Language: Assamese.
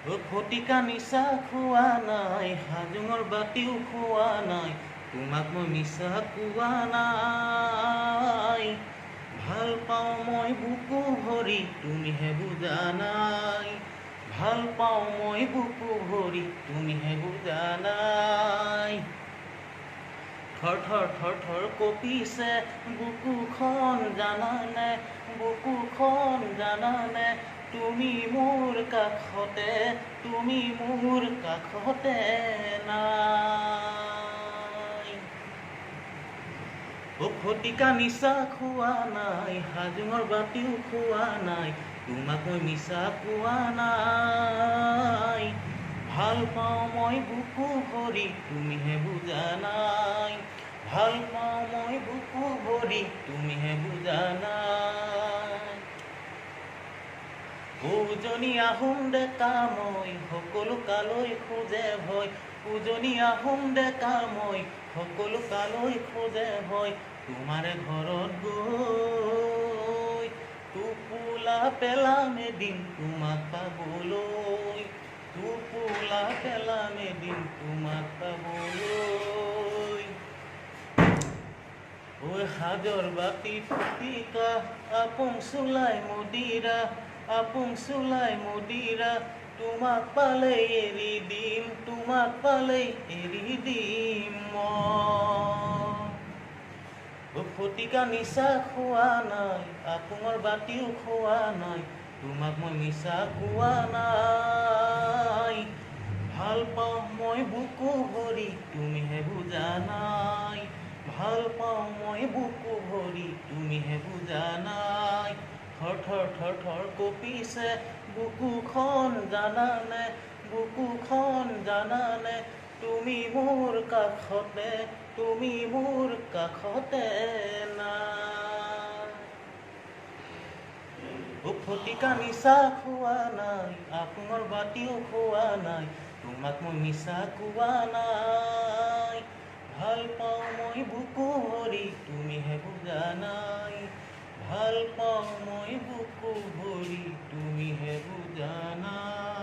ফটিকা নিচা খোৱা নাই, হাজোঙৰ বাতিও খোৱা নাই, তোমাক মই মিছা কোৱা নাই। ভাল পাওঁ মই বুকু ভৰি, তুমিহে বুজা নাই। ভাল পাওঁ মই বুকু ভৰি, তুমিহে বুজা নাই। থৰ থৰ থৰ থৰ কঁপিছে বুকুখন জানানে, বুকুখন জানানে। তুমি মোৰ কাষতে, তুমি মোৰ কাষতে নাই। ফটিকা নিচা খোৱা নাই, হাজোঙৰ বাতিও খোৱা নাই, তোমাক মই মিছা কোৱা নাই। ভাল পাওঁ মই বুকু ভৰি, তুমিহে বুজা নাই। ভাল পাওঁ মই বুকু ভৰি, তুমিহে বুজা নাই। উজনি আহোম ডেকা মই, সকলো কালৈ খোজে ভয়। উজনি আহোম ডেকা মই, সকলো কালৈ খোজে ভয়। তোমাৰে ঘৰত গৈ টোপোলা পেলাম এদিন তোমাক পাবলৈ। টোপোলা পেলাম এদিন তোমাক পাবলৈ। ঐ হাজৰ বাতি ফটিকা, আপোং চোলাই মদিৰা, আপোং চোলাই মদিৰা। তোমাক পালেই এৰি দিম, তোমাক পালেই এৰি দিম মই। ফটিকা নিচা খোৱা নাই, আপোঙৰ বাতিও খোৱা নাই, তোমাক মই মিছা কোৱা নাই। ভাল পাওঁ মই বুকু ভৰি, তুমিহে বুজা নাই। ভাল পাওঁ মই বুকু ভৰি, তুমিহে বুজা নাই। থৰ থৰ থৰ থৰ কঁপিছে বুকুখন জানানে, বুকুখন জানানে। তুমি মোৰ কাষতে, তুমি মোৰ কাষতে নাই। ফটিকা নিচা খোৱা নাই, আপোঙৰ বাতিও খোৱা নাই, তোমাক মই মিছা কোৱা নাই। ভাল পাওঁ মই বুকু ভৰি, তুমিহে বুজা নাই। ভাল পাওঁ মই বুকু ভৰি, তুমিহে বুজা নাই।